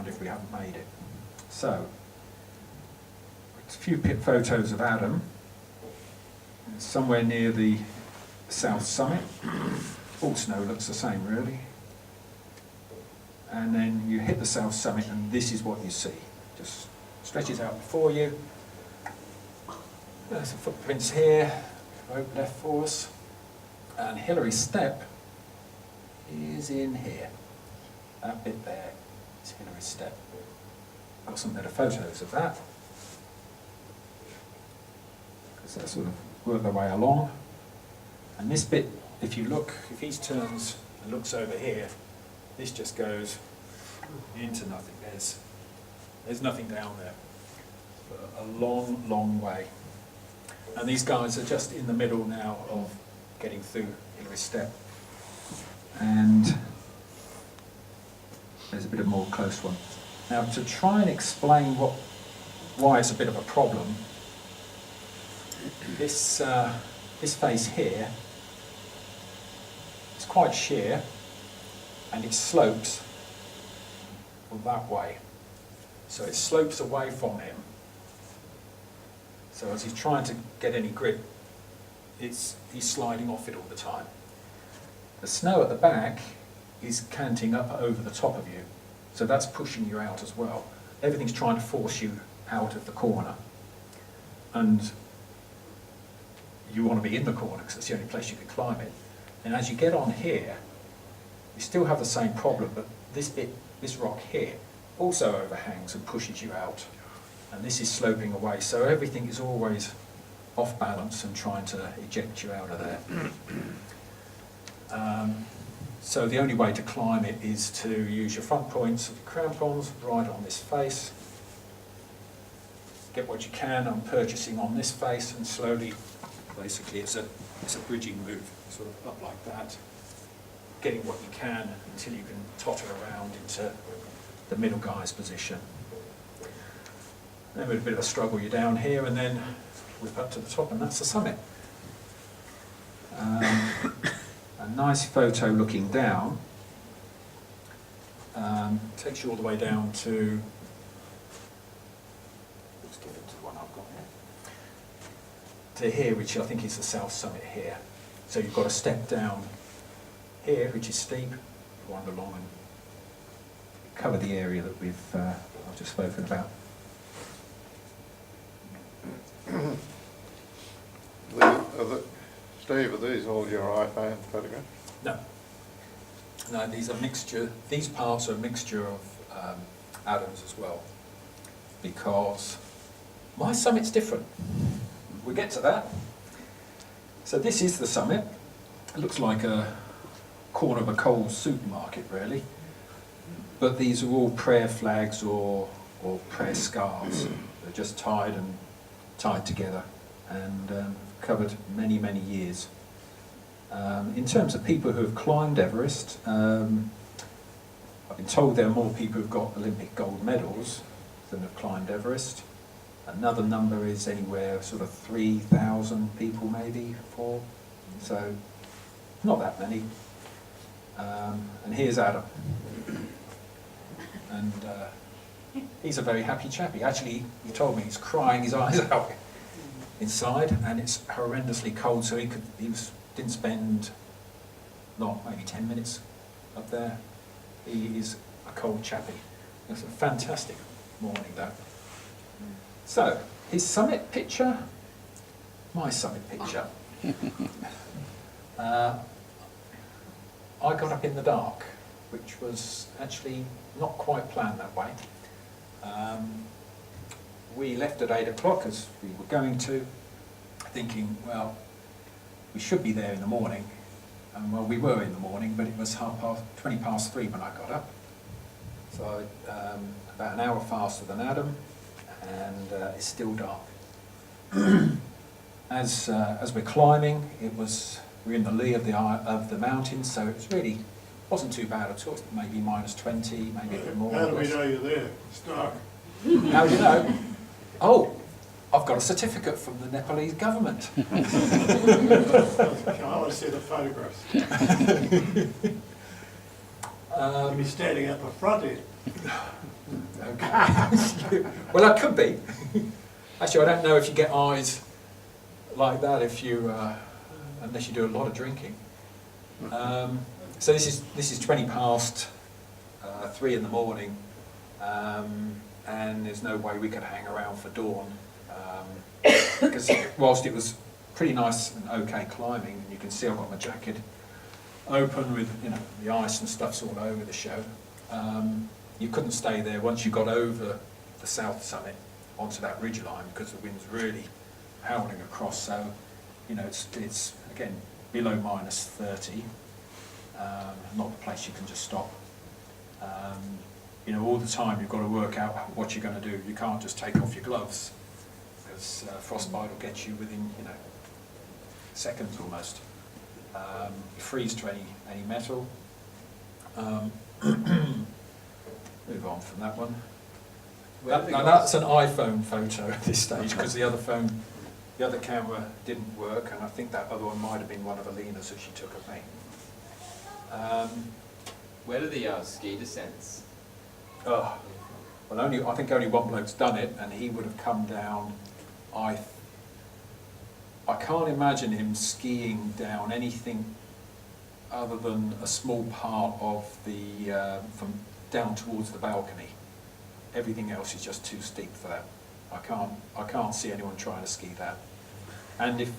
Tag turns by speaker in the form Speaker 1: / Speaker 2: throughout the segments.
Speaker 1: around if we haven't made it. So, a few photos of Adam, somewhere near the south summit. All snow looks the same really. And then you hit the south summit and this is what you see. Just stretches out before you. There's some footprints here, rope left for us. And Hillary's Step is in here. That bit there is Hillary's Step. Got some better photos of that. Because they sort of work their way along. And this bit, if you look, if he turns and looks over here, this just goes into nothing. There's nothing down there for a long, long way. And these guys are just in the middle now of getting through Hillary's Step. And there's a bit of more close one. Now, to try and explain why it's a bit of a problem, this face here is quite sheer and it slopes that way. So it slopes away from him. So as he's trying to get any grip, he's sliding off it all the time. The snow at the back is canting up over the top of you, so that's pushing you out as well. Everything's trying to force you out of the corner. And you want to be in the corner because it's the only place you can climb it. And as you get on here, you still have the same problem, but this bit, this rock here, also overhangs and pushes you out. And this is sloping away, so everything is always off balance and trying to eject you out of there. So the only way to climb it is to use your front points of your crampons right on this face. Get what you can. I'm purchasing on this face and slowly, basically it's a bridging move, sort of up like that. Getting what you can until you can totter around into the middle guy's position. Then with a bit of a struggle you're down here and then whip up to the top and that's the summit. A nice photo looking down takes you all the way down to, let's give it to the one I've got here, to here, which I think is the south summit here. So you've got a step down here, which is steep, wander along and cover the area that I've just spoken about.
Speaker 2: Steve, are these all your iPhone photographs?
Speaker 1: No. No, these are mixture. These parts are a mixture of Adam's as well, because my summit's different. We'll get to that. So this is the summit. It looks like a corner of a Coles supermarket, really. But these are all prayer flags or prayer scarves. They're just tied together and covered many, many years. In terms of people who have climbed Everest, I've been told there are more people who've got Olympic gold medals than have climbed Everest. Another number is anywhere sort of 3,000 people maybe, so not that many. And here's Adam. And he's a very happy chappy. Actually, he told me he's crying his eyes out inside, and it's horrendously cold, so didn't spend, maybe 10 minutes up there. He is a cold chappy. It's a fantastic morning, though. So, his summit picture, my summit picture. I got up in the dark, which was actually not quite planned that way. We left at 8 o'clock, as we were going to, thinking, well, we should be there in the morning. And well, we were in the morning, but it was 20 past 3 when I got up. So about an hour faster than Adam, and it's still dark. As we're climbing, we're in the lee of the mountains, so it really wasn't too bad at all. Maybe minus 20, maybe a bit more.
Speaker 3: How do we know you're there? It's dark.
Speaker 1: How do you know? Oh, I've got a certificate from the Nepalese government.
Speaker 3: I want to see the photographs. You'll be standing at the front end.
Speaker 1: Okay. Well, that could be. Actually, I don't know if you get eyes like that if you, unless you do a lot of drinking. So this is 20 past 3 in the morning, and there's no way we could hang around for dawn, because whilst it was pretty nice and okay climbing, and you can see I've got my jacket open with, you know, the ice and stuff's all over the show. You couldn't stay there once you got over the south summit onto that ridge line because the wind's really howling across. So, you know, it's again below -30. Not the place you can just stop. You know, all the time you've got to work out what you're going to do. You can't just take off your gloves because frostbite will get you within, you know, seconds almost. Freeze to any metal. Move on from that one. Now that's an iPhone photo at this stage because the other camera didn't work, and I think that other one might have been one of Alina's that she took of me.
Speaker 4: Where do the ski descents?
Speaker 1: Oh, well, I think only one bloke's done it, and he would have come down. I can't imagine him skiing down anything other than a small part of the from down towards the balcony. Everything else is just too steep for that. I can't see anyone trying to ski that. And if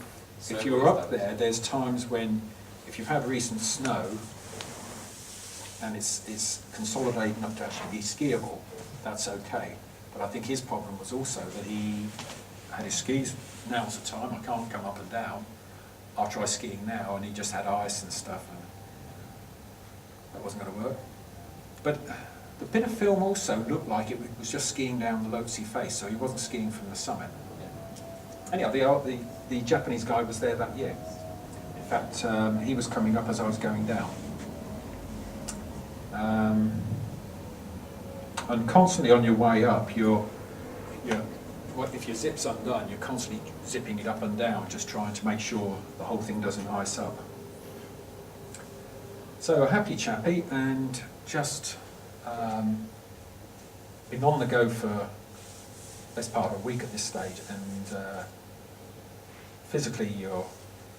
Speaker 1: you're up there, there's times when, if you've had recent snow and it's consolidated enough to actually be skiable, that's okay. But I think his problem was also that he had his skis, now's the time, I can't come up and down. I'll try skiing now, and he just had ice and stuff, and that wasn't going to work. But the bit of film also looked like it was just skiing down the Lhotse face, so he wasn't skiing from the summit. Anyhow, the Japanese guy was there that year. In fact, he was coming up as I was going down. And constantly on your way up, if your zip's undone, you're constantly zipping it up and down, just trying to make sure the whole thing doesn't ice up. So a happy chappy, and just been on the go for best part of a week at this stage, and physically you're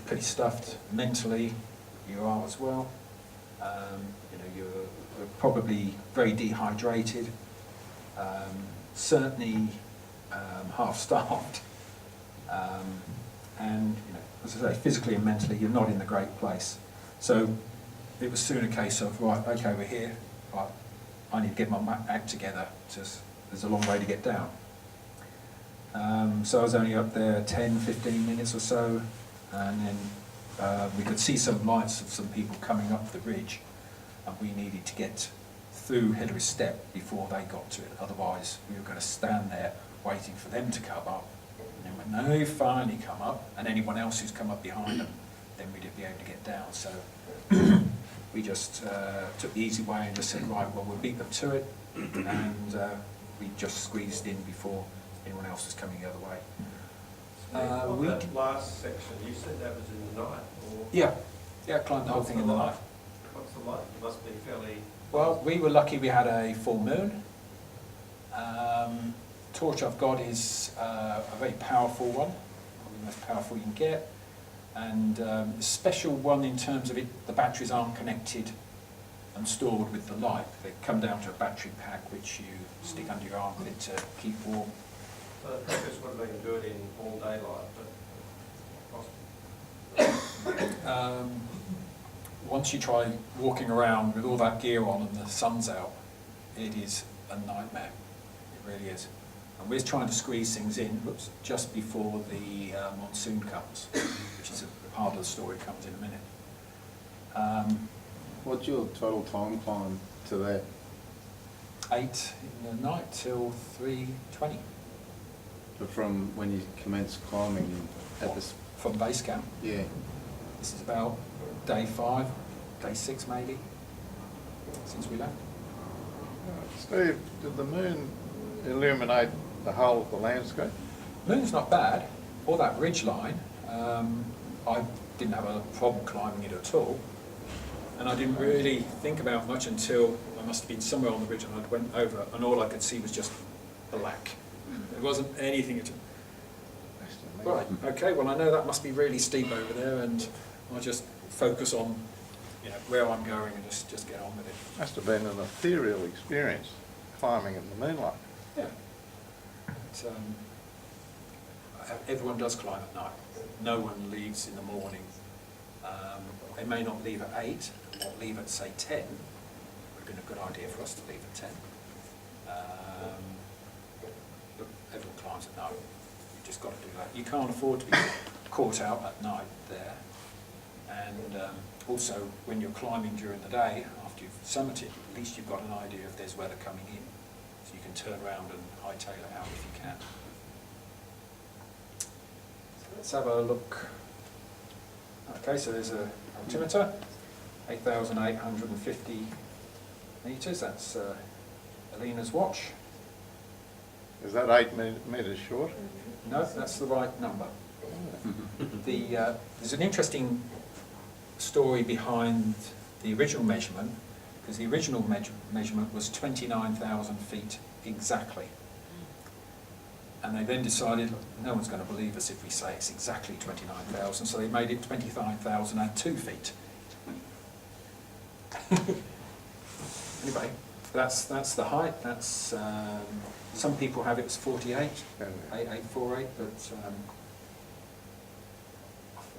Speaker 1: pretty stuffed, mentally you are as well. You know, you're probably very dehydrated, certainly half-starved, and you know, as I say, physically and mentally you're not in a great place. So it was soon a case of, right, okay, we're here, right, I need to get my act together, there's a long way to get down. So I was only up there 10-15 minutes or so, and then we could see some lights of some people coming up the ridge, and we needed to get through Hillary Step before they got to it, otherwise we were going to stand there waiting for them to come up, and then when they finally come up, and anyone else who's come up behind them, then we'd be able to get down. So we just took the easy way and just said, right, well, we'll beat them to it, and we just squeezed in before anyone else was coming the other way.
Speaker 3: That last section, you said that was in the night, or?
Speaker 1: Yeah, climbed the whole thing in the night.
Speaker 3: What's the light? It must be fairly...
Speaker 1: Well, we were lucky we had a full moon. Torch I've got is a very powerful one, probably the most powerful you can get, and a special one in terms of the batteries aren't connected and stored with the light. They come down to a battery pack which you stick under your armpit to keep warm.
Speaker 3: The purpose would have been to do it in all daylight, but...
Speaker 1: Once you try walking around with all that gear on and the sun's out, it is a nightmare. It really is. And we're trying to squeeze things in just before the monsoon comes, which is a part of the story comes in a minute.
Speaker 2: What's your total time climb to there?
Speaker 1: 8 in the night till 3:20.
Speaker 2: But from when you commence climbing at this...
Speaker 1: From base camp.
Speaker 2: Yeah.
Speaker 1: This is about day 5, day 6 maybe, since we left.
Speaker 2: Steve, did the moon illuminate the whole of the landscape?
Speaker 1: Moon's not bad, or that ridge line. I didn't have a problem climbing it at all, and I didn't really think about much until I must have been somewhere on the ridge, and I went over, and all I could see was just black. There wasn't anything at all.
Speaker 2: That's amazing.
Speaker 1: Right, okay, well I know that must be really steep over there, and I'll just focus on, you know, where I'm going and just get on with it.
Speaker 2: Must have been an ethereal experience, climbing in the moonlight.
Speaker 1: Yeah. But, everyone does climb at night. No one leaves in the morning. They may not leave at 8, or leave at, say, 10. It would have been a good idea for us to leave at 10. But everyone climbs at night. You've just got to do that. You can't afford to be caught out at night there. And also, when you're climbing during the day, after you've summited, at least you've got an idea if there's weather coming in. So you can turn around and hightail it out if you can. So let's have a look. Okay, so there's a altimeter, 8,850 metres. That's Alina's watch.
Speaker 2: Is that 8 metres short?
Speaker 1: No, that's the right number. There's an interesting story behind the original measurement, because the original measurement was 29,000 feet exactly. And they then decided, no one's going to believe us if we say it's exactly 29,000, so they made it 25,002 feet. Anyway, that's the height. That's some people have it as 48, 8848, but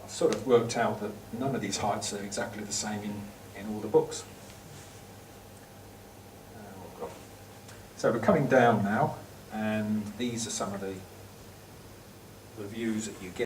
Speaker 1: I've sort of worked out that none of these heights are exactly the same in all the books. So we're coming down now, and these are some of the views that you get.